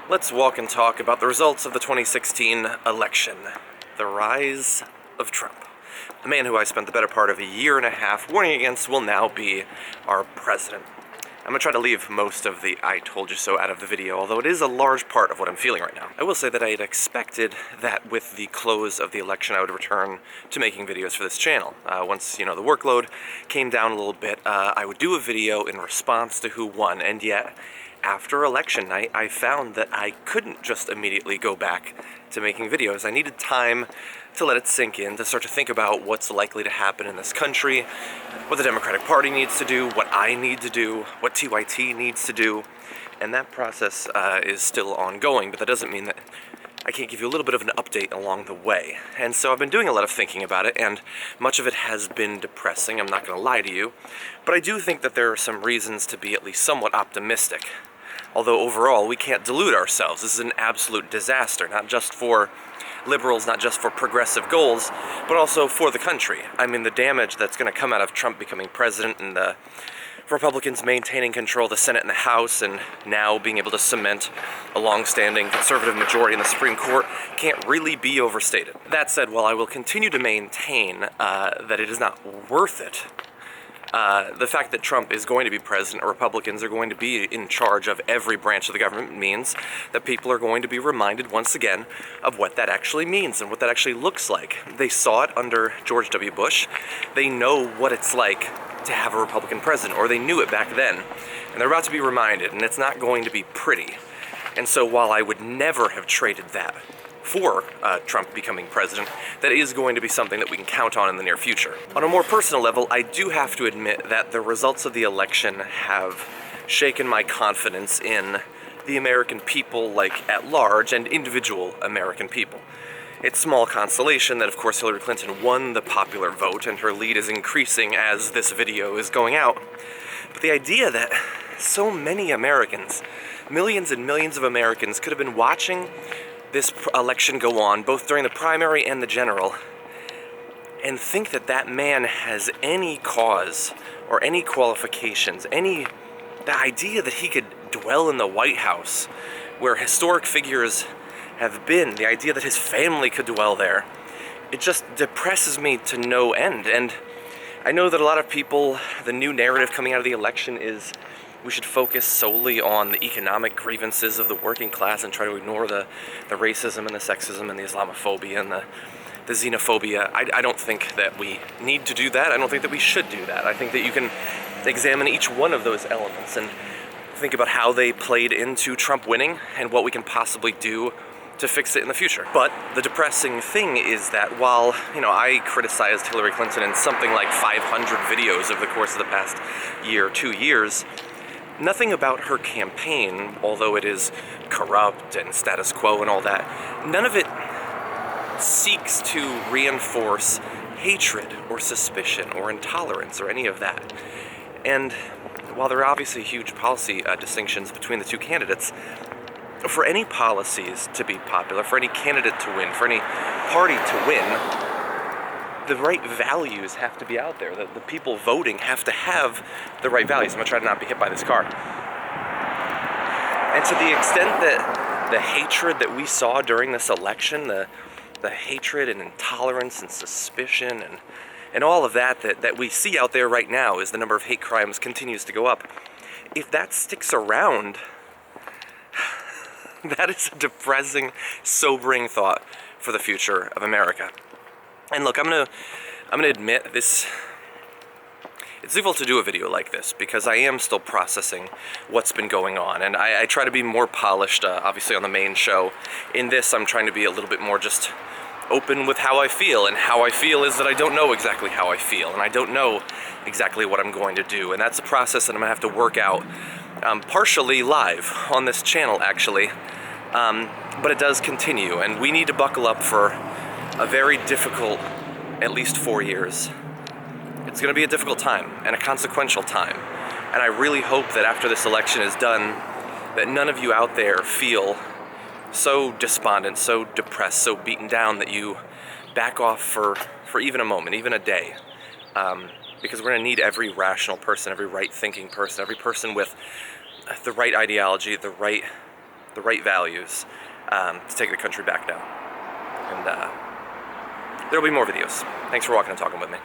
Let's walk and talk about the results of the 2016 election. The rise of Trump. The man who I spent the better part of a year and a half warning against will now be our president. I'm going to try to leave most of the "I told you so" out of the video, although it is a large part of what I'm feeling right now. I will say that I had expected that with the close of the election I would return to making videos for this channel. Once, the workload came down a little bit, I would do a video in response to who won, and yet, after election night, I found that I couldn't just immediately go back to making videos. I needed time to let it sink in, to start to think about what's likely to happen in this country, what the Democratic Party needs to do, what I need to do, what TYT needs to do, and that process is still ongoing, but that doesn't mean that I can't give you a little bit of an update along the way. And so I've been doing a lot of thinking about it, and much of it has been depressing, I'm not going to lie to you, but I do think that there are some reasons to be at least somewhat optimistic. Although overall, we can't delude ourselves. This is an absolute disaster, not just for liberals, not just for progressive goals, but also for the country. I mean, the damage that's going to come out of Trump becoming president and the Republicans maintaining control of the Senate and the House and now being able to cement a long-standing conservative majority in the Supreme Court can't really be overstated. That said, while I will continue to maintain that it is not worth it, the fact that Trump is going to be president, or Republicans are going to be in charge of every branch of the government, means that people are going to be reminded once again of what that actually means and what that actually looks like. They saw it under George W. Bush. They know what it's like to have a Republican president, or they knew it back then, and they're about to be reminded, and it's not going to be pretty. And so while I would never have traded that for Trump becoming president, that is going to be something that we can count on in the near future. On a more personal level, I do have to admit that the results of the election have shaken my confidence in the American people, like at large, and individual American people. It's small consolation that, of course, Hillary Clinton won the popular vote, and her lead is increasing as this video is going out. But the idea that so many Americans, millions and millions of Americans, could have been watching this election go on, both during the primary and the general, and think that that man has any cause or any qualifications, the idea that he could dwell in the White House, where historic figures have been, the idea that his family could dwell there, it just depresses me to no end. And I know that a lot of people, the new narrative coming out of the election is we should focus solely on the economic grievances of the working class and try to ignore the racism and the sexism and the Islamophobia and the xenophobia. I don't think that we need to do that. I don't think that we should do that. I think that you can examine each one of those elements and think about how they played into Trump winning and what we can possibly do to fix it in the future. But the depressing thing is that while, I criticized Hillary Clinton in something like 500 videos over the course of the past year, 2 years, nothing about her campaign, although it is corrupt and status quo and all that, none of it seeks to reinforce hatred or suspicion or intolerance or any of that. And while there are obviously huge policy distinctions between the two candidates, for any policies to be popular, for any candidate to win, for any party to win, the right values have to be out there. The people voting have to have the right values. I'm going to try to not be hit by this car. And to the extent that the hatred that we saw during this election, the hatred and intolerance and suspicion and all of that we see out there right now as the number of hate crimes continues to go up, if that sticks around, that is a depressing, sobering thought for the future of America. And look, I'm gonna admit this. It's difficult to do a video like this because I am still processing what's been going on, and I try to be more polished, obviously on the main show. In this, I'm trying to be a little bit more just open with how I feel, and how I feel is that I don't know exactly how I feel, and I don't know exactly what I'm going to do, and that's a process that I'm gonna have to work out, partially live on this channel, actually. But it does continue, and we need to buckle up for a very difficult, at least 4 years. It's going to be a difficult time, and a consequential time. And I really hope that after this election is done, that none of you out there feel so despondent, so depressed, so beaten down that you back off for even a moment, even a day. Because we're going to need every rational person, every right-thinking person, every person with the right ideology, the right the right values to take the country back now. And there will be more videos. Thanks for walking and talking with me.